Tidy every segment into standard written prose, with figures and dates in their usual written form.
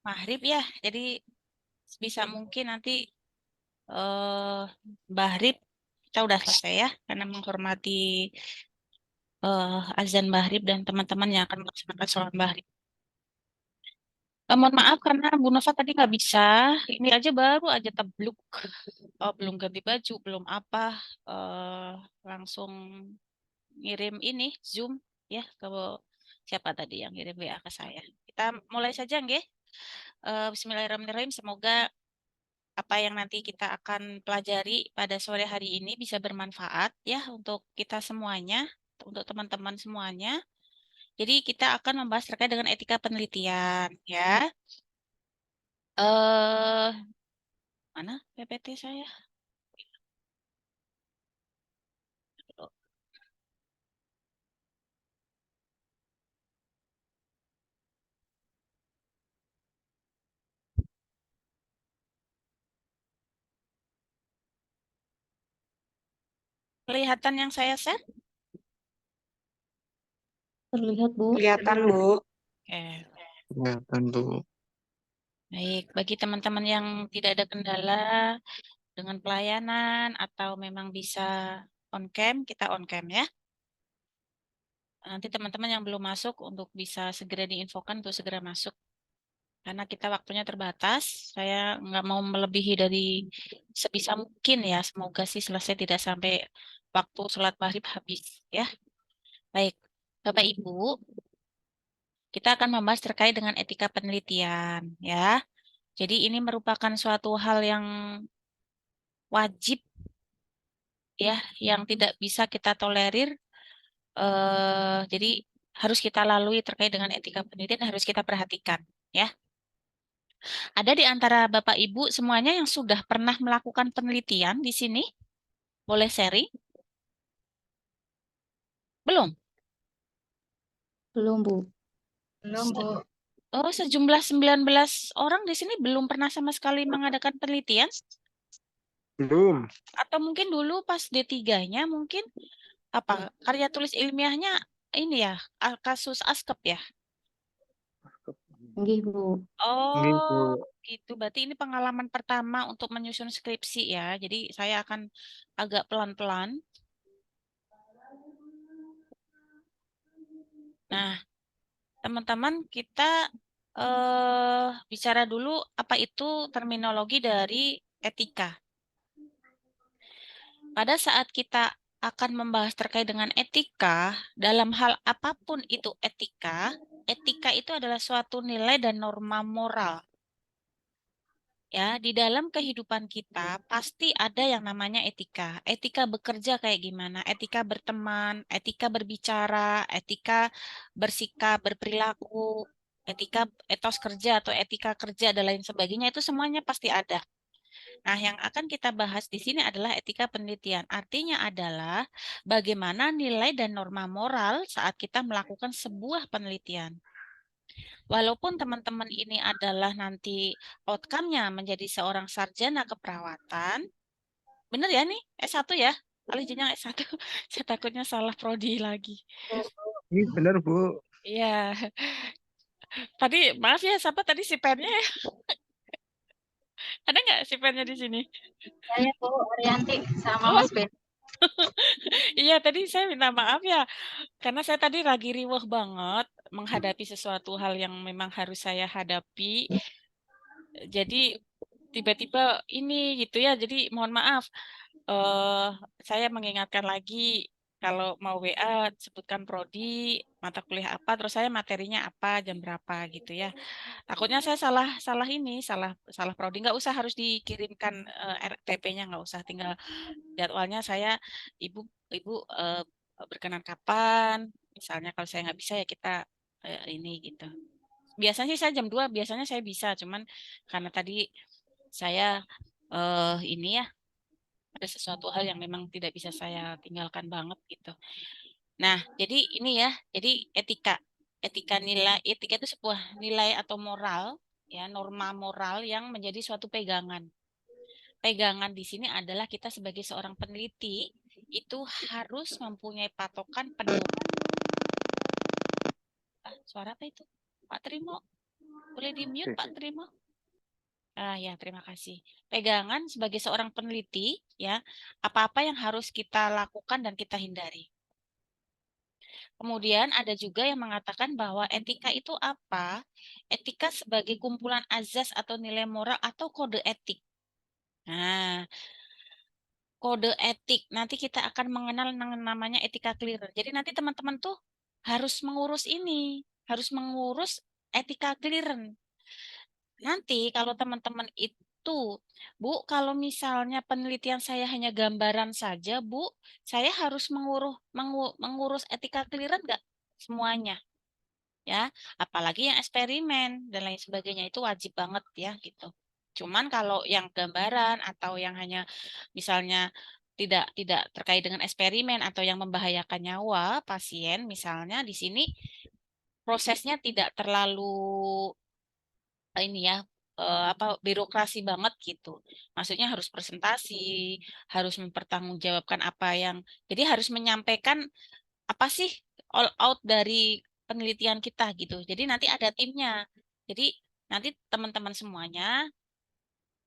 maghrib ya. Jadi bisa mungkin nanti eh maghrib kita udah selesai ya, karena menghormati azan maghrib dan teman-teman yang akan melaksanakan sholat maghrib. Mohon maaf karena Bu Nova tadi nggak bisa. Ini aja baru aja tebluk. Oh, belum ganti baju, belum apa. eh Langsung ngirim ini Zoom ya ke siapa tadi yang ngirim WA ke saya. Kita mulai saja nggih. Bismillahirrahmanirrahim. Semoga apa yang nanti kita akan pelajari pada sore hari ini bisa bermanfaat ya untuk kita semuanya, untuk teman-teman semuanya. Jadi kita akan membahas terkait dengan etika penelitian ya. Eh Mana PPT saya? Kelihatan yang saya share? Terlihat, Bu. Kelihatan, Bu. Oke. Kelihatan, Bu. Baik, bagi teman-teman yang tidak ada kendala dengan pelayanan atau memang bisa on cam, kita on cam ya. Nanti teman-teman yang belum masuk untuk bisa segera diinfokan untuk segera masuk. Karena kita waktunya terbatas, saya nggak mau melebihi dari sebisa mungkin ya. Semoga sih selesai tidak sampai waktu sholat maghrib habis ya. Baik, Bapak Ibu, kita akan membahas terkait dengan etika penelitian ya. Jadi ini merupakan suatu hal yang wajib ya, yang tidak bisa kita tolerir. Jadi harus kita lalui terkait dengan etika penelitian, harus kita perhatikan ya. Ada di antara Bapak Ibu semuanya yang sudah pernah melakukan penelitian di sini? Boleh sharing? Belum? Belum, Bu. Belum, Bu. Oh, sejumlah 19 orang di sini belum pernah sama sekali mengadakan penelitian? Belum. Atau mungkin dulu pas D3-nya mungkin apa karya tulis ilmiahnya ini ya, kasus ASKEP ya? Nggih, Bu. Gitu. Oh, gitu. Berarti ini pengalaman pertama untuk menyusun skripsi ya. Jadi saya akan agak pelan-pelan. Nah, teman-teman, kita bicara dulu apa itu terminologi dari etika. Pada saat kita akan membahas terkait dengan etika, dalam hal apapun itu etika, etika itu adalah suatu nilai dan norma moral. Ya, di dalam kehidupan kita pasti ada yang namanya etika. Etika bekerja kayak gimana? Etika berteman, etika berbicara, etika bersikap, berperilaku, etika etos kerja atau etika kerja dan lain sebagainya itu semuanya pasti ada. Nah, yang akan kita bahas di sini adalah etika penelitian. Artinya adalah bagaimana nilai dan norma moral saat kita melakukan sebuah penelitian. Walaupun teman-teman ini adalah nanti outcome-nya menjadi seorang sarjana keperawatan, bener ya nih, S1 ya? Kali jenjang S1, saya takutnya salah prodi lagi. Ini benar, Bu. Iya, tadi maaf ya, siapa tadi si pennya ya? Ada nggak si pennya di sini? Saya, Bu, Arianti sama Oh, Mas Ben. iya tadi saya minta maaf ya, karena saya tadi lagi riweh banget menghadapi sesuatu hal yang memang harus saya hadapi. Jadi tiba-tiba ini gitu ya, jadi mohon maaf. eh saya mengingatkan lagi kalau mau WA sebutkan prodi, mata kuliah apa, terus saya materinya apa, jam berapa gitu ya. Takutnya saya salah salah ini, salah salah prodi. Nggak usah harus dikirimkan RTP-nya, nggak usah, tinggal jadwalnya saya ibu ibu berkenan kapan. Misalnya kalau saya nggak bisa ya kita ini gitu. Biasanya sih saya jam 2 biasanya saya bisa, cuman karena tadi saya ini ya ada sesuatu hal yang memang tidak bisa saya tinggalkan banget gitu. Nah, jadi ini ya, jadi etika, etika nilai, etika itu sebuah nilai atau moral, ya, norma moral yang menjadi suatu pegangan. Pegangan di sini adalah kita sebagai seorang peneliti itu harus mempunyai patokan pedoman. Suara apa itu? Pak Trimo? Boleh di-mute Oke. Pak Trimo? Ah ya, terima kasih. Pegangan sebagai seorang peneliti, ya, apa-apa yang harus kita lakukan dan kita hindari. Kemudian ada juga yang mengatakan bahwa etika itu apa? Etika sebagai kumpulan azas atau nilai moral atau kode etik. Nah, kode etik. Nanti kita akan mengenal namanya etika clearance. Jadi nanti teman-teman tuh harus mengurus ini, harus mengurus etika clearance. Nanti kalau teman-teman itu, Bu, kalau misalnya penelitian saya hanya gambaran saja, Bu, saya harus mengurus etika clearance nggak semuanya, ya. Apalagi yang eksperimen dan lain sebagainya itu wajib banget ya gitu. Cuman kalau yang gambaran atau yang hanya misalnya tidak terkait dengan eksperimen atau yang membahayakan nyawa pasien, misalnya di sini prosesnya tidak terlalu ini ya apa birokrasi banget gitu. Maksudnya harus presentasi, harus mempertanggungjawabkan apa yang jadi harus menyampaikan apa sih all out dari penelitian kita gitu. Jadi nanti ada timnya. Jadi nanti teman-teman semuanya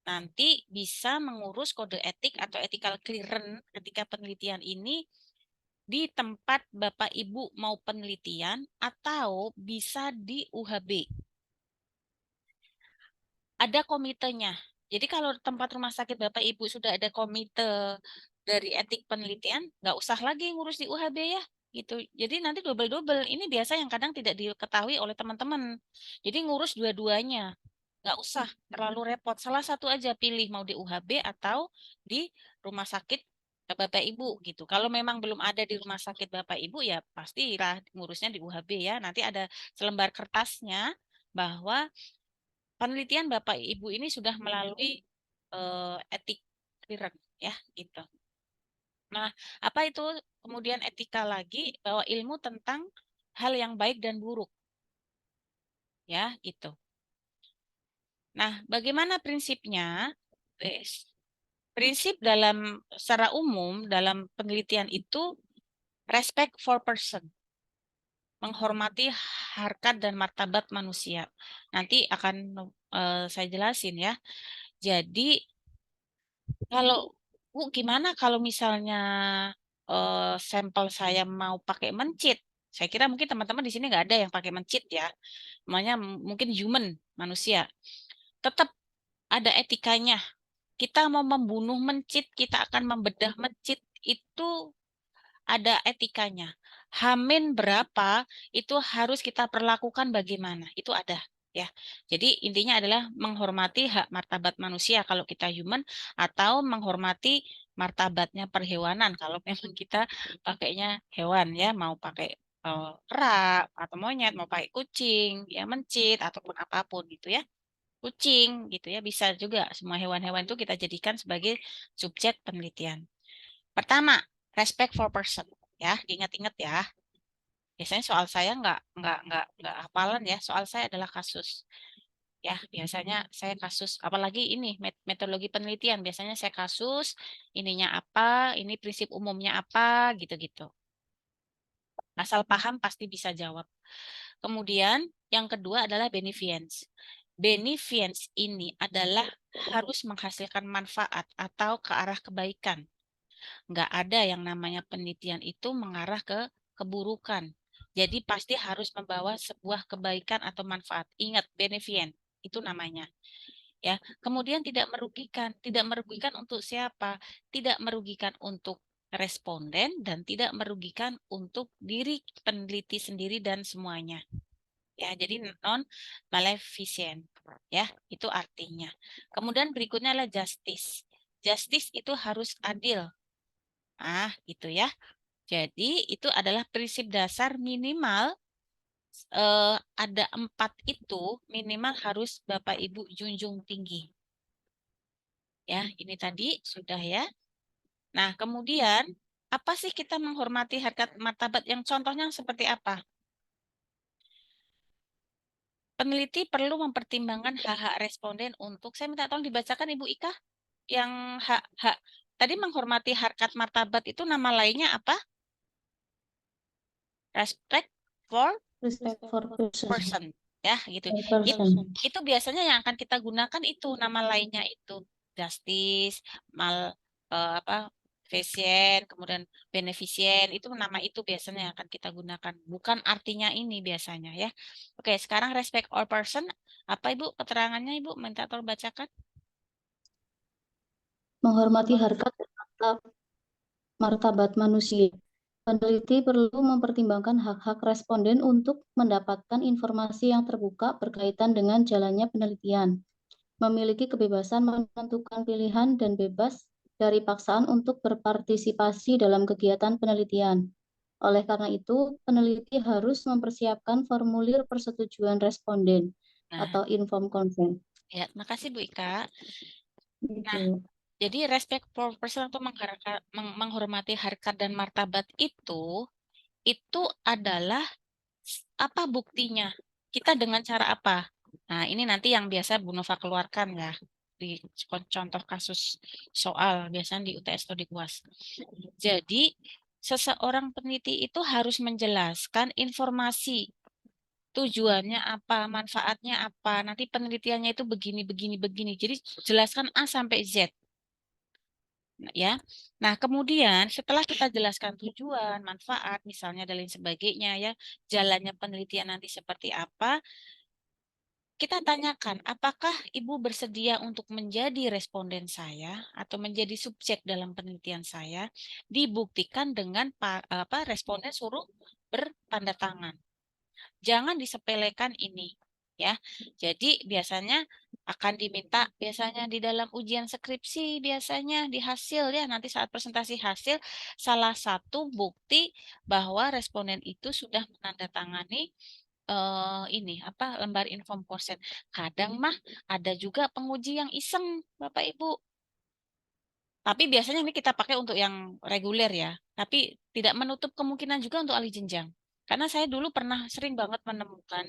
nanti bisa mengurus kode etik atau ethical clearance ketika penelitian ini di tempat Bapak Ibu mau penelitian atau bisa di UHB. Ada komitenya. Jadi kalau tempat rumah sakit Bapak Ibu sudah ada komite dari etik penelitian, nggak usah lagi ngurus di UHB ya, gitu. Jadi nanti double-double. Ini biasa yang kadang tidak diketahui oleh teman-teman. Jadi ngurus dua-duanya, nggak usah terlalu repot. Salah satu aja pilih mau di UHB atau di rumah sakit Bapak Ibu gitu. Kalau memang belum ada di rumah sakit Bapak Ibu ya pastilah ngurusnya di UHB ya. Nanti ada selembar kertasnya bahwa penelitian Bapak Ibu ini sudah melalui etik clearance ya gitu. Nah, apa itu kemudian etika lagi bahwa ilmu tentang hal yang baik dan buruk ya gitu. Nah, bagaimana prinsipnya? Prinsip dalam secara umum dalam penelitian itu respect for person, menghormati harkat dan martabat manusia. Nanti akan saya jelasin ya. Jadi kalau Bu gimana kalau misalnya sampel saya mau pakai mencit? Saya kira mungkin teman-teman di sini nggak ada yang pakai mencit ya. Namanya mungkin human manusia. Tetap ada etikanya. Kita mau membunuh mencit, kita akan membedah mencit itu ada etikanya. Hamin berapa itu harus kita perlakukan bagaimana? Itu ada ya. Jadi intinya adalah menghormati hak martabat manusia kalau kita human atau menghormati martabatnya perhewanan kalau memang kita pakainya hewan ya, mau pakai kera atau monyet, mau pakai kucing, ya mencit ataupun apapun gitu ya. Kucing gitu ya, bisa juga semua hewan-hewan itu kita jadikan sebagai subjek penelitian. Pertama, respect for person ya, diingat-ingat ya. Biasanya soal saya nggak hafalan ya. Soal saya adalah kasus. Ya, biasanya saya kasus, apalagi ini metodologi penelitian. Biasanya saya kasus, ininya apa, ini prinsip umumnya apa, gitu-gitu. Asal paham pasti bisa jawab. Kemudian yang kedua adalah beneficence. Beneficence ini adalah harus menghasilkan manfaat atau ke arah kebaikan. Nggak ada yang namanya penelitian itu mengarah ke keburukan. Jadi pasti harus membawa sebuah kebaikan atau manfaat. Ingat, beneficent itu namanya. Ya, kemudian tidak merugikan. Tidak merugikan untuk siapa? Tidak merugikan untuk responden dan tidak merugikan untuk diri peneliti sendiri dan semuanya. Ya, jadi non maleficent. Ya, itu artinya. Kemudian berikutnya adalah justice. Justice itu harus adil. Ah, gitu ya. Jadi itu adalah prinsip dasar minimal ada 4 itu minimal harus Bapak Ibu junjung tinggi. Ya, ini tadi sudah ya. Nah, kemudian apa sih kita menghormati harkat martabat yang contohnya seperti apa? Peneliti perlu mempertimbangkan hak-hak responden untuk, saya minta tolong dibacakan Ibu Ika, yang hak-hak tadi menghormati harkat martabat itu nama lainnya apa? Respect for Respect for person. person ya gitu. person. Itu biasanya yang akan kita gunakan itu nama lainnya itu justice, efisien, kemudian beneficient, itu nama itu biasanya yang akan kita gunakan, bukan artinya ini biasanya ya. Oke, sekarang respect all person, apa Ibu keterangannya Ibu? Minta tolong bacakan. Menghormati harkat dan martabat manusia. Peneliti perlu mempertimbangkan hak-hak responden untuk mendapatkan informasi yang terbuka berkaitan dengan jalannya penelitian. Memiliki kebebasan menentukan pilihan dan bebas dari paksaan untuk berpartisipasi dalam kegiatan penelitian. Oleh karena itu, peneliti harus mempersiapkan formulir persetujuan responden Nah, atau informed consent. ya, makasih Bu Ika. Nah, Itu. jadi respect for person atau menghormati harkat dan martabat itu adalah apa buktinya? Kita dengan cara apa? Nah, ini nanti yang biasa Bu Nova keluarkan ya di contoh kasus soal biasanya di UTS atau di UAS. Jadi, seseorang peneliti itu harus menjelaskan informasi tujuannya apa, manfaatnya apa, nanti penelitiannya itu begini, begini, begini. Jadi jelaskan A sampai Z. Ya. Nah, kemudian setelah kita jelaskan tujuan, manfaat, misalnya dan lain sebagainya ya, jalannya penelitian nanti seperti apa, kita tanyakan, apakah Ibu bersedia untuk menjadi responden saya atau menjadi subjek dalam penelitian saya? Dibuktikan dengan responden suruh bertanda tangan. Jangan disepelekan ini, ya. Jadi biasanya akan diminta biasanya di dalam ujian skripsi biasanya di hasil ya nanti saat presentasi hasil salah satu bukti bahwa responden itu sudah menandatangani ini apa lembar inform consent. Kadang mah ada juga penguji yang iseng Bapak Ibu. Tapi biasanya ini kita pakai untuk yang reguler ya. Tapi tidak menutup kemungkinan juga untuk alih jenjang. Karena saya dulu pernah sering banget menemukan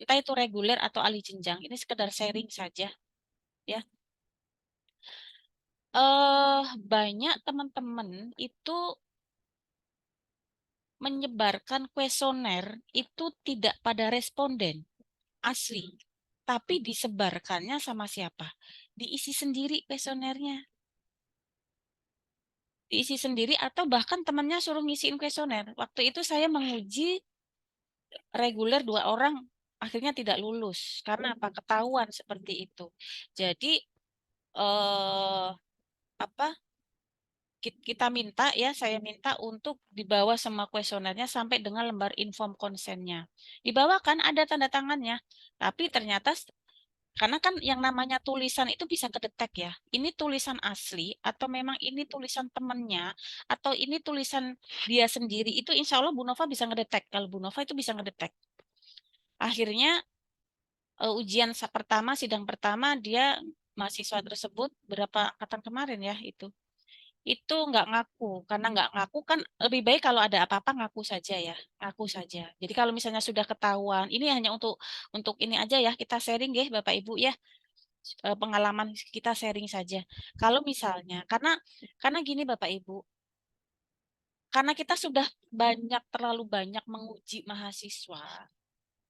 entah itu reguler atau alih jenjang. Ini sekedar sharing saja ya. Banyak teman-teman itu menyebarkan kuesioner itu tidak pada responden asli, tapi disebarkannya sama siapa? Diisi sendiri kuesionernya. Diisi sendiri atau bahkan temannya suruh ngisiin kuesioner. Waktu itu saya menguji reguler 2 orang akhirnya tidak lulus karena apa? Ketahuan seperti itu. Jadi eh apa kita minta ya, saya minta untuk dibawa semua kuesionernya sampai dengan lembar inform konsennya. Dibawa kan ada tanda tangannya, tapi ternyata karena kan yang namanya tulisan itu bisa kedetek ya. Ini tulisan asli atau memang ini tulisan temannya atau ini tulisan dia sendiri itu insya Allah Bu Nova bisa ngedetek. Kalau Bu Nova itu bisa ngedetek. Akhirnya ujian pertama, sidang pertama dia mahasiswa tersebut berapa angkatan kemarin ya itu nggak ngaku karena nggak ngaku kan lebih baik kalau ada apa-apa ngaku saja ya ngaku saja jadi kalau misalnya sudah ketahuan ini hanya untuk ini aja ya kita sharing ya Bapak Ibu ya pengalaman kita sharing saja kalau misalnya karena gini Bapak Ibu karena kita sudah terlalu banyak menguji mahasiswa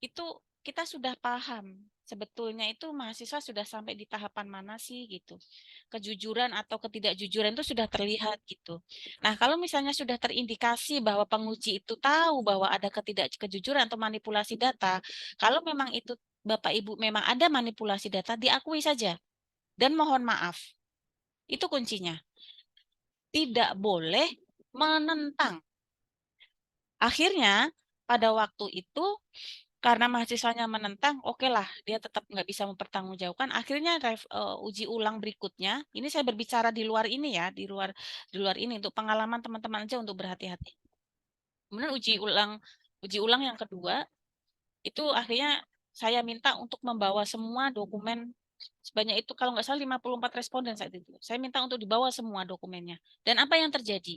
itu kita sudah paham sebetulnya itu mahasiswa sudah sampai di tahapan mana sih gitu. Kejujuran atau ketidakjujuran itu sudah terlihat gitu. Nah, kalau misalnya sudah terindikasi bahwa penguji itu tahu bahwa ada ketidakkejujuran atau manipulasi data, kalau memang itu Bapak Ibu memang ada manipulasi data, diakui saja dan mohon maaf. Itu kuncinya. Tidak boleh menentang. Akhirnya pada waktu itu karena mahasiswanya menentang, oke lah, dia tetap nggak bisa mempertanggungjawabkan. Akhirnya uji ulang berikutnya, ini saya berbicara di luar ini ya, di luar ini untuk pengalaman teman-teman aja untuk berhati-hati. Kemudian uji ulang yang kedua itu akhirnya saya minta untuk membawa semua dokumen sebanyak itu kalau nggak salah 54 responden saat itu. Saya minta untuk dibawa semua dokumennya. Dan apa yang terjadi?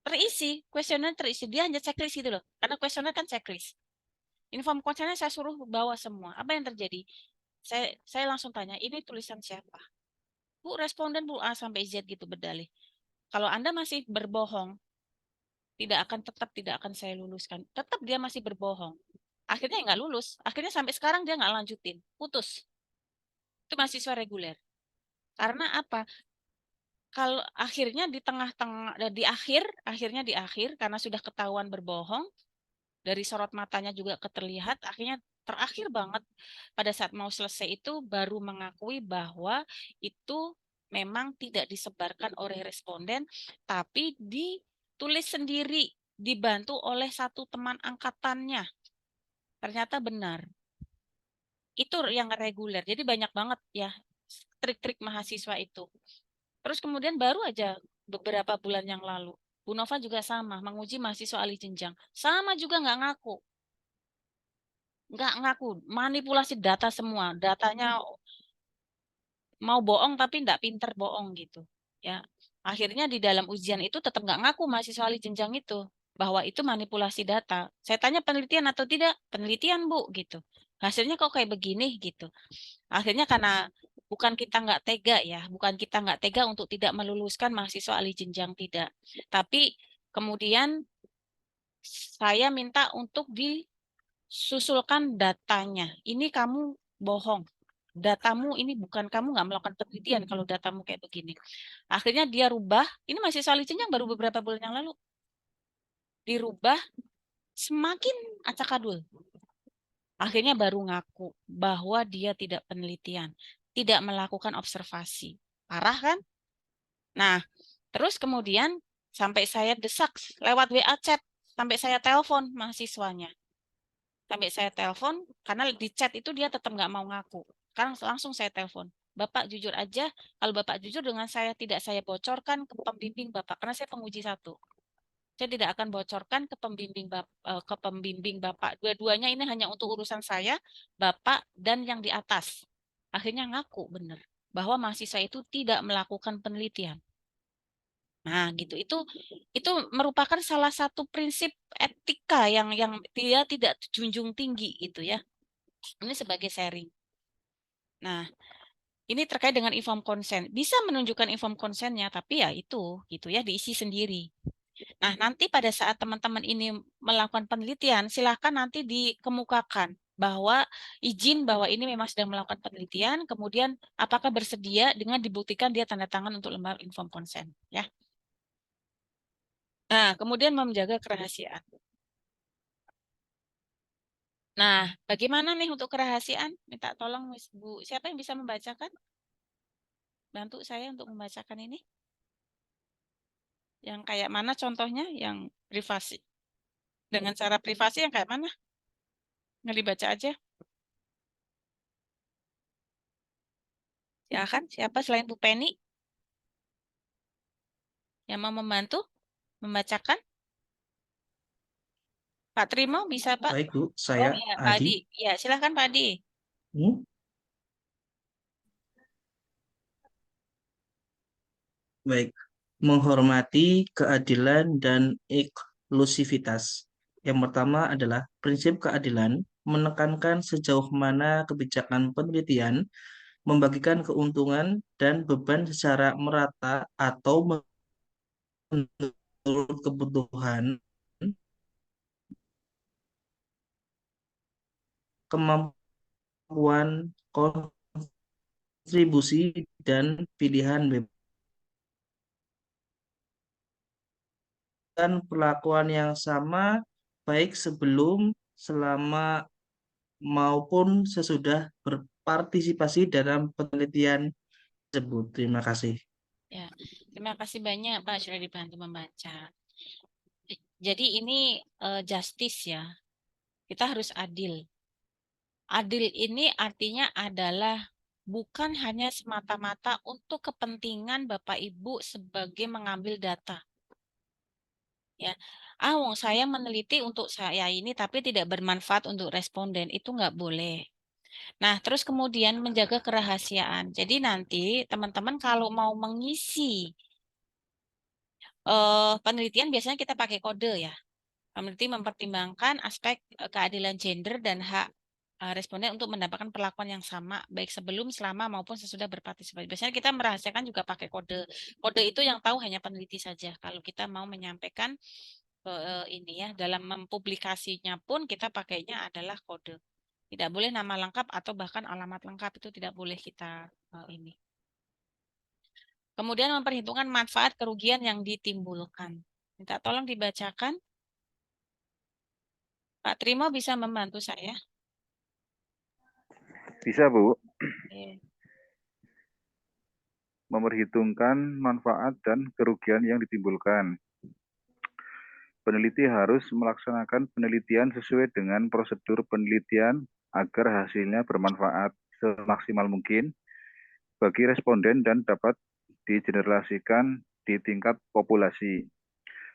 Terisi, kuesioner terisi. Dia hanya checklist gitu loh. Karena kuesioner kan checklist. Inform konsennya saya suruh bawa semua. Apa yang terjadi? Saya langsung tanya, ini tulisan siapa? Bu, responden Bu A sampai Z gitu berdalih. Kalau Anda masih berbohong, tetap tidak akan saya luluskan. Tetap dia masih berbohong. Akhirnya nggak lulus. Akhirnya sampai sekarang dia nggak lanjutin, putus. Itu mahasiswa reguler. Karena apa? Kalau akhirnya di tengah-tengah, akhirnya di akhir karena sudah ketahuan berbohong, dari sorot matanya juga keterlihat, akhirnya terakhir banget pada saat mau selesai itu baru mengakui bahwa itu memang tidak disebarkan oleh responden, tapi ditulis sendiri, dibantu oleh satu teman angkatannya. Ternyata benar. Itu yang reguler. Jadi banyak banget ya trik-trik mahasiswa itu. Terus kemudian baru aja beberapa bulan yang lalu, Bu Nova juga sama, menguji mahasiswa alih jenjang. Sama juga nggak ngaku. Nggak ngaku, manipulasi data semua. Datanya mau bohong tapi nggak pinter bohong gitu. Ya, akhirnya di dalam ujian itu tetap nggak ngaku mahasiswa alih jenjang itu bahwa itu manipulasi data. Saya tanya penelitian atau tidak, penelitian Bu gitu. Hasilnya kok kayak begini gitu. Akhirnya karena bukan kita nggak tega ya, bukan kita nggak tega untuk tidak meluluskan mahasiswa alih jenjang tidak. Tapi kemudian saya minta untuk disusulkan datanya. Ini kamu bohong. Datamu ini bukan, kamu nggak melakukan penelitian kalau datamu kayak begini. Akhirnya dia rubah, ini mahasiswa alih jenjang baru beberapa bulan yang lalu. Dirubah semakin acak-adul. Akhirnya baru ngaku bahwa dia tidak penelitian, tidak melakukan observasi. Parah kan? Nah, terus kemudian sampai saya desak lewat WA chat, sampai saya telepon mahasiswanya. Sampai saya telepon, karena di chat itu dia tetap nggak mau ngaku. Sekarang langsung saya telepon. Bapak jujur aja, kalau Bapak jujur dengan saya tidak saya bocorkan ke pembimbing Bapak, karena saya penguji satu. Saya tidak akan bocorkan ke pembimbing Bapak. Dua-duanya ini hanya untuk urusan saya, Bapak, dan yang di atas. Akhirnya ngaku benar bahwa mahasiswa itu tidak melakukan penelitian. Nah, gitu. Itu merupakan salah satu prinsip etika yang dia tidak junjung tinggi gitu ya. Ini sebagai sharing. Nah, ini terkait dengan inform consent. Bisa menunjukkan inform consentnya, tapi ya itu gitu ya diisi sendiri. Nah, nanti pada saat teman-teman ini melakukan penelitian, silahkan nanti dikemukakan bahwa izin bahwa ini memang sedang melakukan penelitian, kemudian apakah bersedia dengan dibuktikan dia tanda tangan untuk lembar inform consent, ya. Nah, kemudian menjaga kerahasiaan. Nah, bagaimana nih untuk kerahasiaan? Minta tolong Bu, siapa yang bisa membacakan? Bantu saya untuk membacakan ini. Yang kayak mana contohnya? Yang privasi. Dengan cara privasi yang kayak mana? Nggak dibaca aja. Silakan, siapa selain Bu Penny yang mau membantu membacakan? Pak Trimo bisa Pak? Baik, Bu. Oh Saya iya, Pak Adi. Adi. Ya, silakan Pak Adi. Baik. Menghormati keadilan dan inklusivitas. Yang pertama adalah prinsip keadilan, menekankan sejauh mana kebijakan penelitian membagikan keuntungan dan beban secara merata atau menurut kebutuhan, kemampuan kontribusi, dan pilihan bebas. Dan perlakuan yang sama baik sebelum, selama, maupun sesudah berpartisipasi dalam penelitian tersebut. Terima kasih. Ya, terima kasih banyak Pak sudah dibantu membaca. Jadi ini justice ya. Kita harus adil. Adil ini artinya adalah bukan hanya semata-mata untuk kepentingan Bapak Ibu sebagai mengambil data. Ya, wong saya meneliti untuk saya ini tapi tidak bermanfaat untuk responden, itu nggak boleh. Nah, terus kemudian menjaga kerahasiaan. Jadi nanti teman-teman kalau mau mengisi penelitian biasanya kita pakai kode ya. Peneliti mempertimbangkan aspek keadilan gender dan hak responden untuk mendapatkan perlakuan yang sama baik sebelum, selama maupun sesudah berpartisipasi. Biasanya kita merahasiakan juga pakai kode. Kode itu yang tahu hanya peneliti saja. Kalau kita mau menyampaikan ini ya, dalam mempublikasinya pun kita pakainya adalah kode. Tidak boleh nama lengkap atau bahkan alamat lengkap, itu tidak boleh kita ini. Kemudian memperhitungkan manfaat kerugian yang ditimbulkan. Minta tolong dibacakan. Pak Trimo bisa membantu saya? Bisa, Bu. Oke. Memperhitungkan manfaat dan kerugian yang ditimbulkan. Peneliti harus melaksanakan penelitian sesuai dengan prosedur penelitian agar hasilnya bermanfaat semaksimal mungkin bagi responden dan dapat digeneralisasikan di tingkat populasi.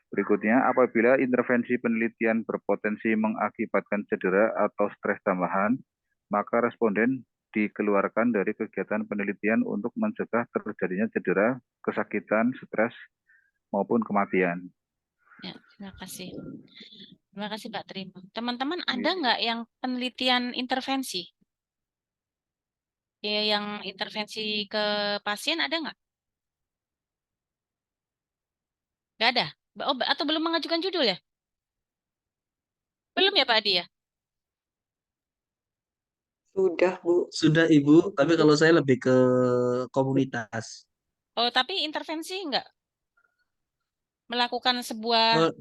Berikutnya, apabila intervensi penelitian berpotensi mengakibatkan cedera atau stres tambahan, maka responden dikeluarkan dari kegiatan penelitian untuk mencegah terjadinya cedera, kesakitan, stres, maupun kematian. Ya, terima kasih. Terima kasih Pak Trimo. Teman-teman ada nggak yang penelitian intervensi? Ya, yang intervensi ke pasien ada nggak? Nggak ada? Oh, atau belum mengajukan judul ya? Belum ya Pak Adi ya? Sudah, Bu. Sudah Ibu, tapi kalau saya lebih ke komunitas. Oh, tapi intervensi nggak? Melakukan sebuah, Oh,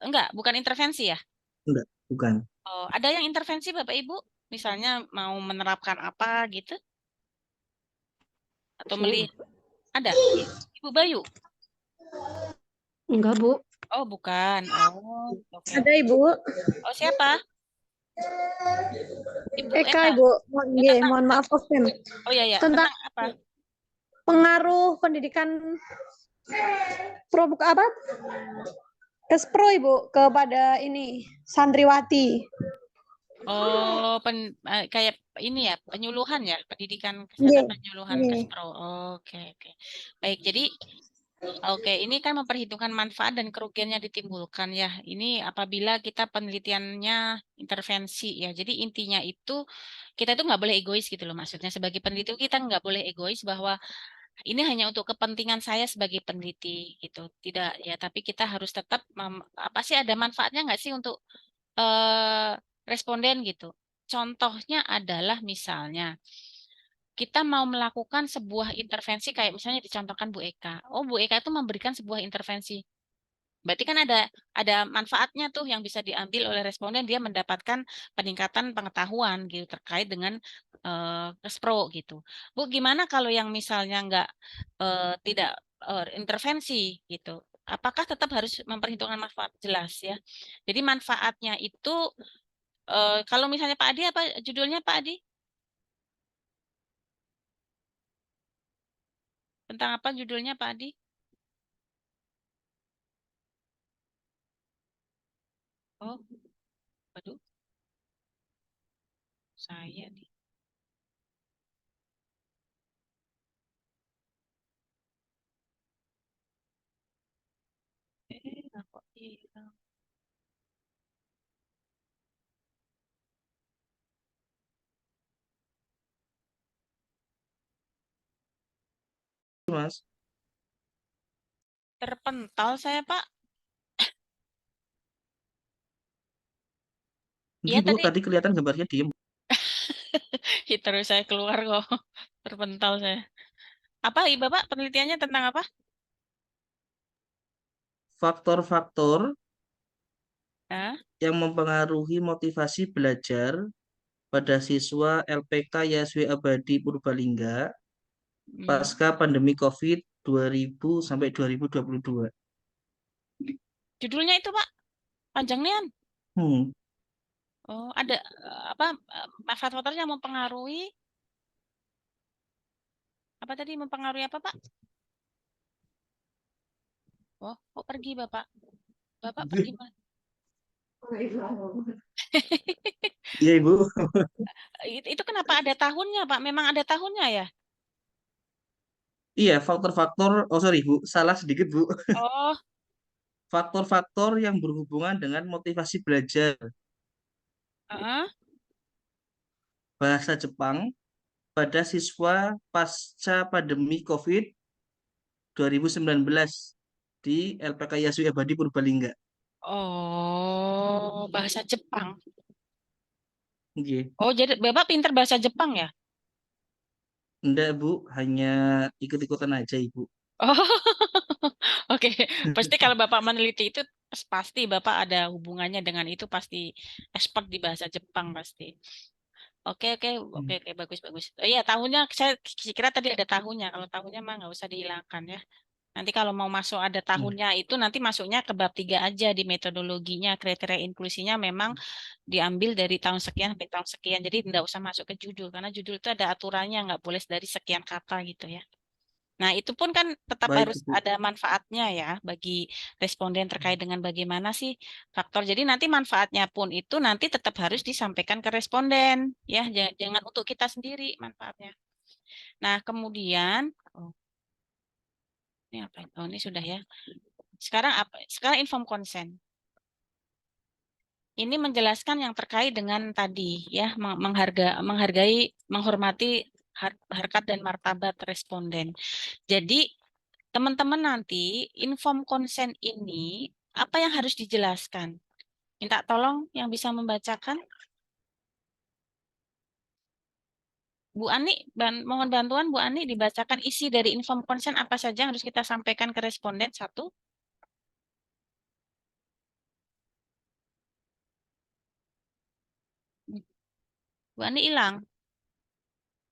enggak, bukan intervensi ya? enggak, bukan. Oh, ada yang intervensi Bapak Ibu? Misalnya mau menerapkan apa gitu? Atau melihat? Ada? Ibu Bayu? Enggak, Bu. Oh, bukan. Oh, oke. Ada, Ibu. Oh, siapa? Ibu Eka, Eka. Ibu. Nggih, Tentang, mohon maaf, Oven. oh ya ya, Tentang tentang apa? pengaruh pendidikan apa? Kespro, Ibu, kepada ini santriwati. Oh, kayak ini ya, penyuluhan ya, pendidikan Nggih. kesehatan penyuluhan Nggih. Kespro. Oke, oke. Baik, jadi oke, ini kan memperhitungkan manfaat dan kerugian yang ditimbulkan ya. Ini apabila kita penelitiannya intervensi ya. Jadi intinya itu kita itu nggak boleh egois gitu loh. Maksudnya sebagai peneliti kita nggak boleh egois bahwa ini hanya untuk kepentingan saya sebagai peneliti gitu. Tidak ya, tapi kita harus tetap apa sih ada manfaatnya nggak sih untuk responden gitu. Contohnya adalah misalnya kita mau melakukan sebuah intervensi kayak misalnya dicontohkan Bu Eka. Oh, Bu Eka itu memberikan sebuah intervensi. Berarti kan ada manfaatnya tuh yang bisa diambil oleh responden, dia mendapatkan peningkatan pengetahuan gitu terkait dengan Kespro gitu. Bu, gimana kalau yang misalnya nggak tidak intervensi gitu? Apakah tetap harus memperhitungkan manfaat? Jelas ya. Jadi manfaatnya itu kalau misalnya Pak Adi apa judulnya Pak Adi? Tentang apa judulnya Pak Adi? Oh, waduh, saya nih. Kok hilang? Mas. Terpental saya Pak. Iya Ini Bu, tadi tadi kelihatan gambarnya diem. terus saya keluar kok. Terpental saya. Apa Bapak penelitiannya tentang apa? Faktor-faktor Hah? yang mempengaruhi motivasi belajar pada siswa LPK YSW Abadi Purbalingga pasca pandemi COVID 2000 sampai 2022. Judulnya itu Pak, panjangnya. Hmm. Oh, ada apa faktor yang mempengaruhi apa tadi mempengaruhi apa Pak? Oh, kok pergi Bapak? Bapak pergi Pak? Iya Ibu. Itu kenapa ada tahunnya Pak? Memang ada tahunnya ya? Iya, faktor-faktor, oh sorry Bu, salah sedikit Bu. Oh, Faktor-faktor yang berhubungan dengan motivasi belajar heeh. bahasa Jepang pada siswa pasca pandemi COVID 2019 di LPK YSW Abadi Purbalingga. Oh, bahasa Jepang. Nggih. Oh, jadi Bapak pinter bahasa Jepang ya? Enggak, Bu, hanya ikut-ikutan aja, Ibu. Oh, oke. Pasti kalau Bapak meneliti itu pasti Bapak ada hubungannya dengan itu, pasti expert di bahasa Jepang pasti. Oke, oke, oke, Hmm. oke, bagus, bagus. Oh iya, tahunnya saya kira tadi ada tahunnya. Kalau tahunnya mah nggak usah dihilangkan ya. Nanti kalau mau masuk ada tahunnya itu nanti masuknya ke bab 3 aja di metodologinya, kriteria inklusinya memang diambil dari tahun sekian sampai tahun sekian. Jadi nggak usah masuk ke judul karena judul itu ada aturannya nggak boleh dari sekian kata gitu ya. Nah, itu pun kan tetap Baik, harus Bu. ada manfaatnya ya bagi responden terkait dengan bagaimana sih faktor. Jadi nanti manfaatnya pun itu nanti tetap harus disampaikan ke responden ya, jangan untuk kita sendiri manfaatnya. Nah, kemudian oh, ini apa? Oh, ini sudah ya. Sekarang apa? Sekarang inform consent. Ini menjelaskan yang terkait dengan tadi ya, menghargai, menghormati harkat dan martabat responden. Jadi teman-teman nanti inform consent ini apa yang harus dijelaskan? Minta tolong yang bisa membacakan. Bu Ani, mohon bantuan Bu Ani dibacakan isi dari inform consent apa saja yang harus kita sampaikan ke responden satu. Bu Ani hilang.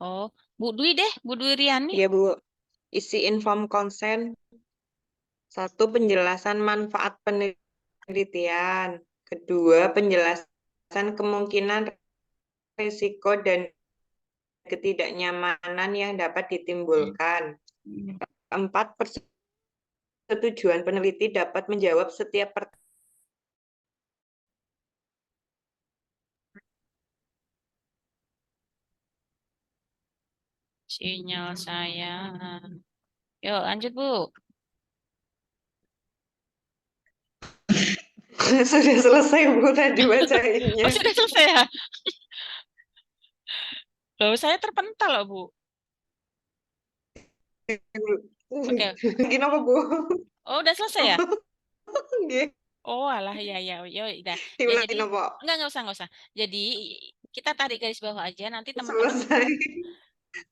Oh, Bu Dwi deh, Bu Dwi Riani. Iya, Bu. Isi inform consent. Satu, penjelasan manfaat penelitian. Kedua, penjelasan kemungkinan risiko dan ketidaknyamanan yang dapat ditimbulkan. Keempat, persetujuan peneliti dapat menjawab setiap pertanyaan. Sinyal saya. Yuk, lanjut Bu. Sudah selesai, Bu, tadi bacainnya. Oh, sudah selesai ya? Loh, saya terpental loh, Bu. Oke. Kenapa, Bu? Oh, udah selesai ya? Nggih. Oh, alah, ya, ya, ya, udah. Ya, Diulangi jadi, napa? enggak usah. Jadi, kita tarik garis bawah aja, nanti teman-teman, Selesai.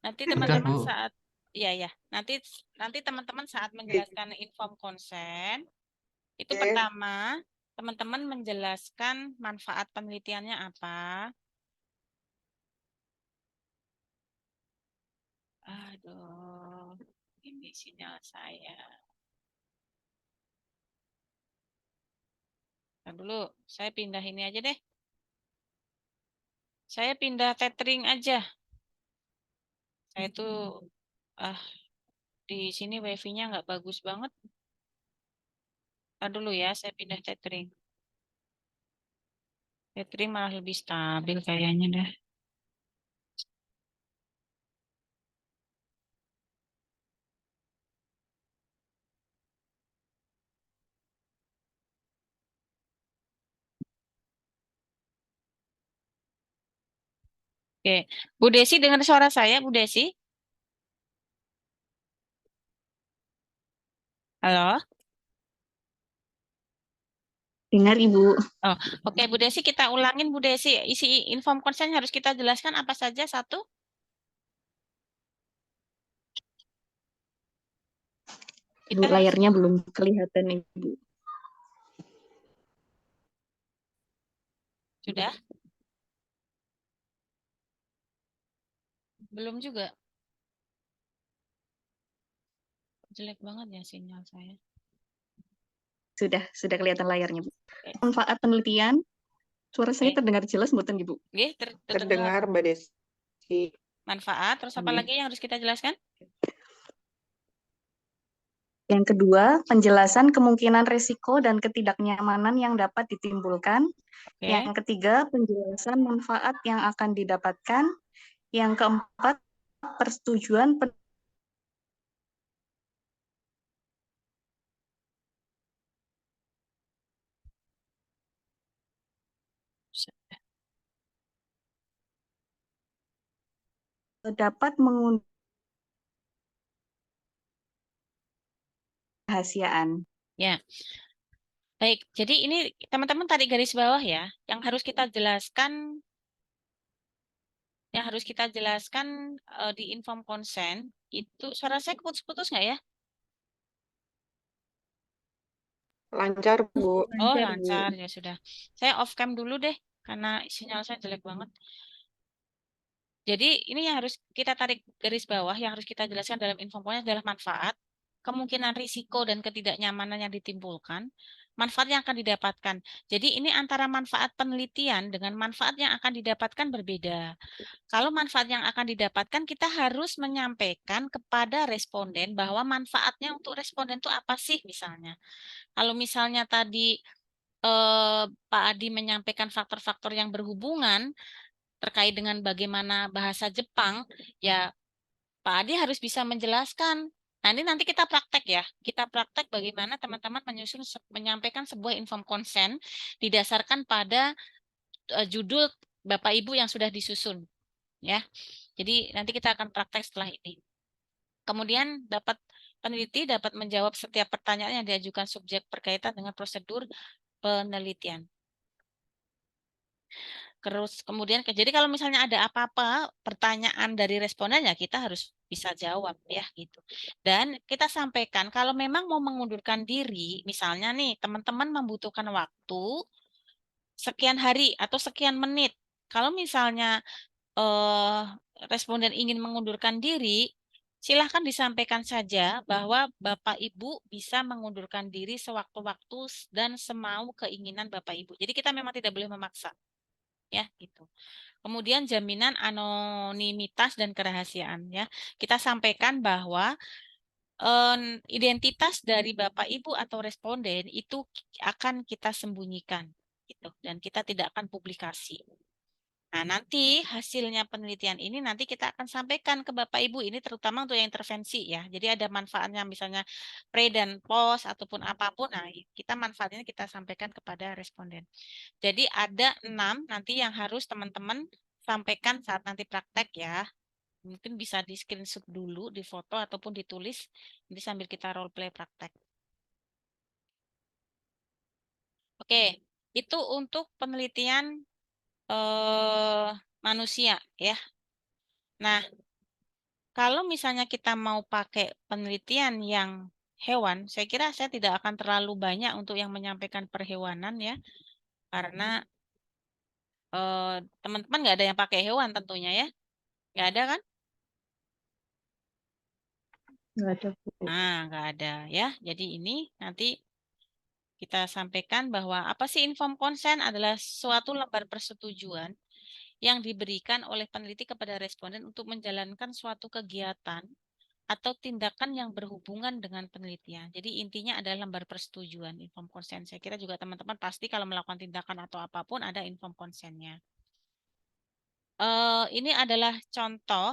nanti Udah, teman-teman Bu. saat, ya, nanti teman-teman saat menjelaskan inform consent, itu Oke. pertama, teman-teman menjelaskan manfaat penelitiannya apa. Aduh, ini sinyal saya. Ntar dulu, saya pindah ini aja deh. Saya pindah tethering aja. Saya tuh di sini wifi-nya nggak bagus banget. Ntar dulu ya, saya pindah tethering. Tethering malah lebih stabil kayaknya dah. Oke, Bu Desi dengar suara saya, Bu Desi? Halo? Dengar Ibu. Oh, oke Bu Desi kita ulangin Bu Desi. Isi inform consent harus kita jelaskan apa saja satu? Bu, layarnya belum kelihatan Ibu. Sudah? Belum juga. Jelek banget ya sinyal saya. Sudah kelihatan layarnya, Bu. Manfaat penelitian. Suara saya terdengar jelas mboten, Ibu? Oke, Terdengar, Mbak Desi. Manfaat, terus apa lagi yang harus kita jelaskan? Yang kedua, penjelasan kemungkinan risiko dan ketidaknyamanan yang dapat ditimbulkan. Oke. Yang ketiga, penjelasan manfaat yang akan didapatkan. Yang keempat, persetujuan dapat mengundang kerahasiaan. Ya. Baik, jadi ini teman-teman tarik garis bawah ya, yang harus kita jelaskan, di inform consent itu, suara saya putus-putus nggak ya? Lancar, Bu. Oh, Lancar, Bu. lancar ya sudah. Saya off cam dulu deh, karena sinyal saya jelek banget. Jadi ini yang harus kita tarik garis bawah, yang harus kita jelaskan dalam info consent adalah manfaat, kemungkinan risiko dan ketidaknyamanan yang ditimbulkan, manfaat yang akan didapatkan. Jadi ini antara manfaat penelitian dengan manfaat yang akan didapatkan berbeda. Kalau manfaat yang akan didapatkan, kita harus menyampaikan kepada responden bahwa manfaatnya untuk responden itu apa sih misalnya. Kalau misalnya tadi Pak Adi menyampaikan faktor-faktor yang berhubungan terkait dengan bagaimana bahasa Jepang, ya Pak Adi harus bisa menjelaskan. Nanti kita praktek ya. Kita praktek bagaimana teman-teman menyampaikan sebuah inform consent didasarkan pada judul Bapak Ibu yang sudah disusun, ya. Jadi nanti kita akan praktek setelah ini. Kemudian peneliti dapat menjawab setiap pertanyaan yang diajukan subjek berkaitan dengan prosedur penelitian. Terus kemudian jadi kalau misalnya ada apa-apa pertanyaan dari responden ya kita harus bisa jawab ya gitu. Dan kita sampaikan kalau memang mau mengundurkan diri, misalnya nih teman-teman membutuhkan waktu sekian hari atau sekian menit. Kalau misalnya responden ingin mengundurkan diri, silahkan disampaikan saja bahwa Bapak Ibu bisa mengundurkan diri sewaktu-waktu dan semau keinginan Bapak Ibu. Jadi kita memang tidak boleh memaksa. Ya, gitu. Kemudian jaminan anonimitas dan kerahasiaan ya. Kita sampaikan bahwa identitas dari Bapak Ibu atau responden itu akan kita sembunyikan gitu dan kita tidak akan publikasi. Nah, nanti hasilnya penelitian ini nanti kita akan sampaikan ke Bapak Ibu, ini terutama untuk yang intervensi ya. Jadi ada manfaatnya misalnya pre dan post ataupun apapun. Nah, kita manfaatnya kita sampaikan kepada responden. Jadi ada 6 nanti yang harus teman-teman sampaikan saat nanti praktek ya. Mungkin bisa di screenshot dulu, di foto ataupun ditulis. Nanti sambil kita role play praktek. Oke, itu untuk penelitian manusia ya. Nah, kalau misalnya kita mau pakai penelitian yang hewan, saya kira saya tidak akan terlalu banyak untuk yang menyampaikan perhewanan ya. Karena teman-teman nggak ada yang pakai hewan tentunya ya. Nggak ada kan? Nggak ada, Bu. Nah, nggak ada ya. Jadi ini nanti kita sampaikan bahwa apa sih inform consent adalah suatu lembar persetujuan yang diberikan oleh peneliti kepada responden untuk menjalankan suatu kegiatan atau tindakan yang berhubungan dengan penelitian. Jadi intinya adalah lembar persetujuan inform consent. Saya kira juga teman-teman pasti kalau melakukan tindakan atau apapun ada inform consent-nya. Ini adalah contoh.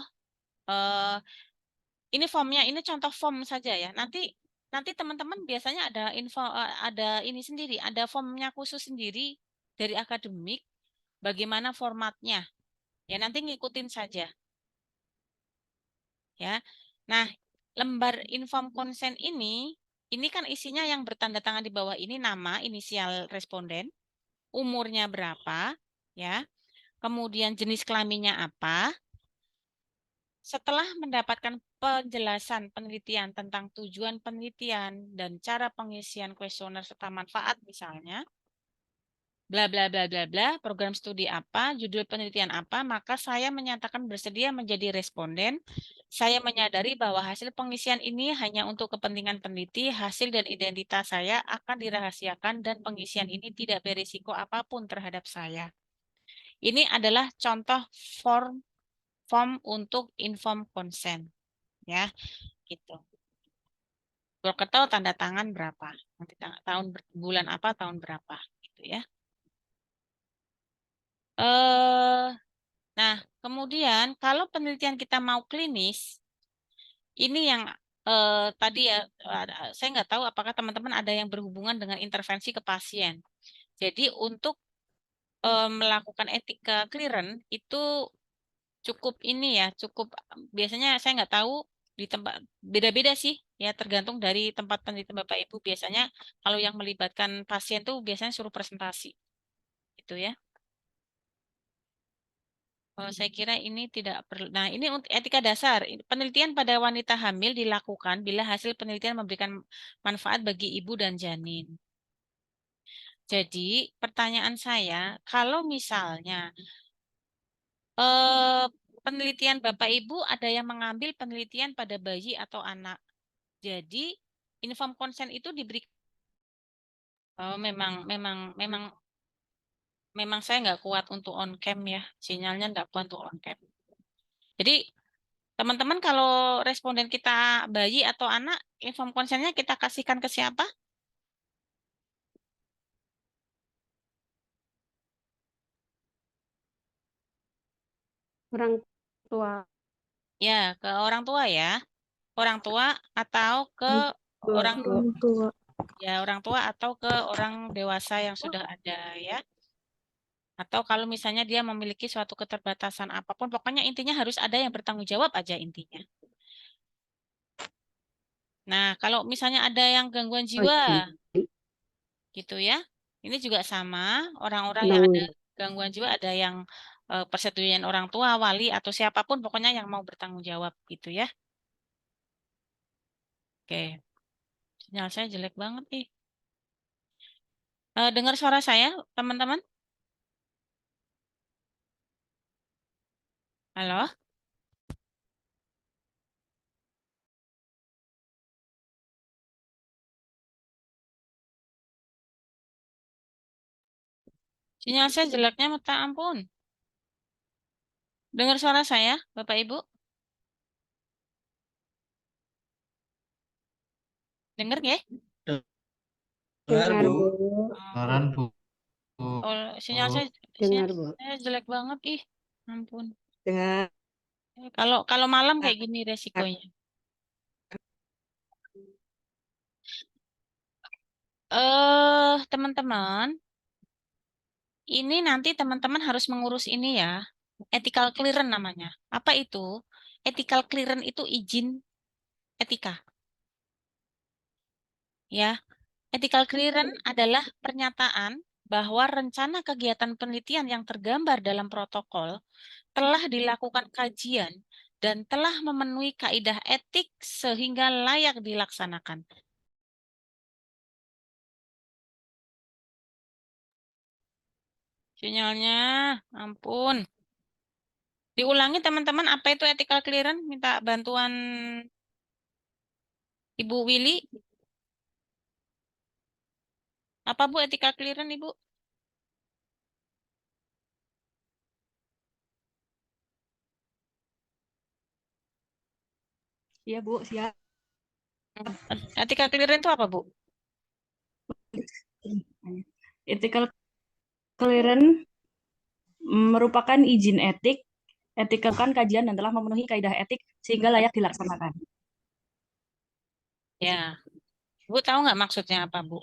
Ini formnya, ini contoh form saja ya. Nanti teman-teman biasanya ada ini sendiri, ada formnya khusus sendiri dari akademik. Bagaimana formatnya? Ya nanti ngikutin saja. Ya. Nah, lembar inform consent ini kan isinya yang bertanda tangan di bawah ini nama, inisial responden, umurnya berapa, ya. Kemudian jenis kelaminnya apa. Setelah mendapatkan penjelasan penelitian tentang tujuan penelitian dan cara pengisian kuesioner serta manfaat misalnya, bla bla bla bla bla, program studi apa, judul penelitian apa, maka saya menyatakan bersedia menjadi responden. Saya menyadari bahwa hasil pengisian ini hanya untuk kepentingan peneliti, hasil dan identitas saya akan dirahasiakan dan pengisian ini tidak berisiko apapun terhadap saya. Ini adalah contoh form untuk inform consent, ya, gitu. Broketel tanda tangan berapa? Nanti tahun bulan apa, tahun berapa, gitu ya. Nah, kemudian kalau penelitian kita mau klinis, ini yang tadi ya, saya nggak tahu apakah teman-teman ada yang berhubungan dengan intervensi ke pasien. Jadi untuk melakukan etika clearance itu cukup ini ya, cukup biasanya saya nggak tahu di tempat beda-beda sih ya, tergantung dari tempat penelitian Bapak Ibu. Biasanya kalau yang melibatkan pasien tuh biasanya suruh presentasi gitu ya. Saya kira ini tidak perlu. Nah, ini untuk etika dasar. Penelitian pada wanita hamil dilakukan bila hasil penelitian memberikan manfaat bagi ibu dan janin. Jadi, pertanyaan saya, kalau misalnya penelitian Bapak Ibu ada yang mengambil penelitian pada bayi atau anak. Jadi, inform consent itu diberi. Memang saya nggak kuat untuk on cam ya, sinyalnya nggak kuat untuk on cam. Jadi teman-teman kalau responden kita bayi atau anak, inform consent-nya kita kasihkan ke siapa? Orang tua. Ya, ke orang tua ya. Orang tua atau ke orang Tua. ya orang tua atau ke orang dewasa yang sudah ada ya. Atau kalau misalnya dia memiliki suatu keterbatasan apapun, pokoknya intinya harus ada yang bertanggung jawab aja intinya. Nah, kalau misalnya ada yang gangguan jiwa, gitu ya. Ini juga sama, orang-orang yang ada gangguan jiwa ada yang persetujuan orang tua, wali, atau siapapun pokoknya yang mau bertanggung jawab gitu ya. Oke, sinyal saya jelek banget nih. Dengar suara saya, teman-teman? Halo? Sinyal saya jeleknya minta ampun. Dengar suara saya, Bapak Ibu? Dengar nggak? Dengar, Bu. Kedengaran, Bu. Sinyal saya, Dengar, Bu. saya jelek banget, ih, ampun. Dengan Kalau malam kayak gini resikonya. Teman-teman, ini nanti teman-teman harus mengurus ini ya. Ethical clearance namanya. Apa itu? Ethical clearance itu izin etika. Ya, ethical clearance adalah pernyataan bahwa rencana kegiatan penelitian yang tergambar dalam protokol telah dilakukan kajian dan telah memenuhi kaidah etik sehingga layak dilaksanakan. Sinyalnya, ampun. Diulangi teman-teman, apa itu ethical clearance? Minta bantuan Ibu Willy. Apa Bu ethical clearance Ibu? Iya, Bu, siap. Ethical clearance itu apa Bu? Ethical clearance merupakan izin etik, kan kajian dan telah memenuhi kaidah etik sehingga layak dilaksanakan. Ya, Bu tahu nggak maksudnya apa Bu?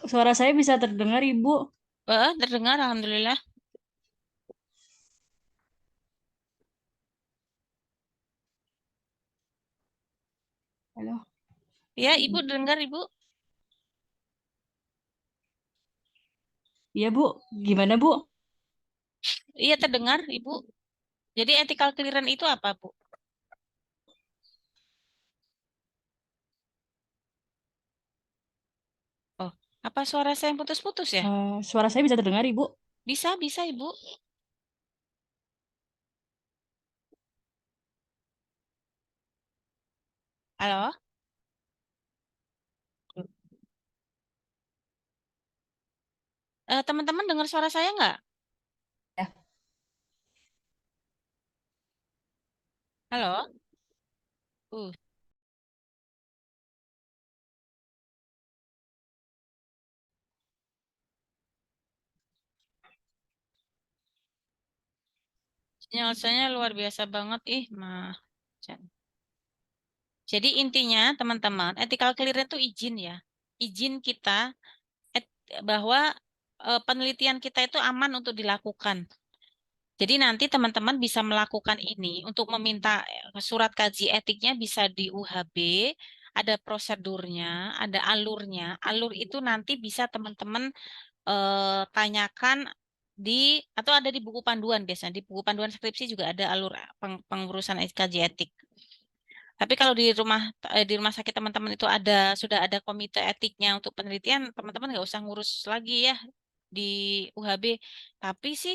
Suara saya bisa terdengar, Ibu? Terdengar, alhamdulillah. Halo. Ya, Ibu dengar Ibu? Iya, Bu. Gimana, Bu? Iya terdengar Ibu. Jadi ethical clearance itu apa Bu? Oh, apa suara saya yang putus-putus ya? Suara saya bisa terdengar, Ibu? Bisa Ibu. Halo? Teman-teman dengar suara saya nggak? Ya. Halo? Uh. Sinyal saya luar biasa banget, mah. Jadi intinya teman-teman, ethical clearance itu izin ya. Izin kita bahwa penelitian kita itu aman untuk dilakukan. Jadi nanti teman-teman bisa melakukan ini untuk meminta surat kaji etiknya bisa di UHB, ada prosedurnya, ada alurnya. Alur itu nanti bisa teman-teman tanyakan di atau ada di buku panduan biasanya. Di buku panduan skripsi juga ada alur pengurusan kaji etik. Tapi kalau di rumah sakit teman-teman itu sudah ada komite etiknya untuk penelitian, teman-teman nggak usah ngurus lagi ya di UHB. Tapi sih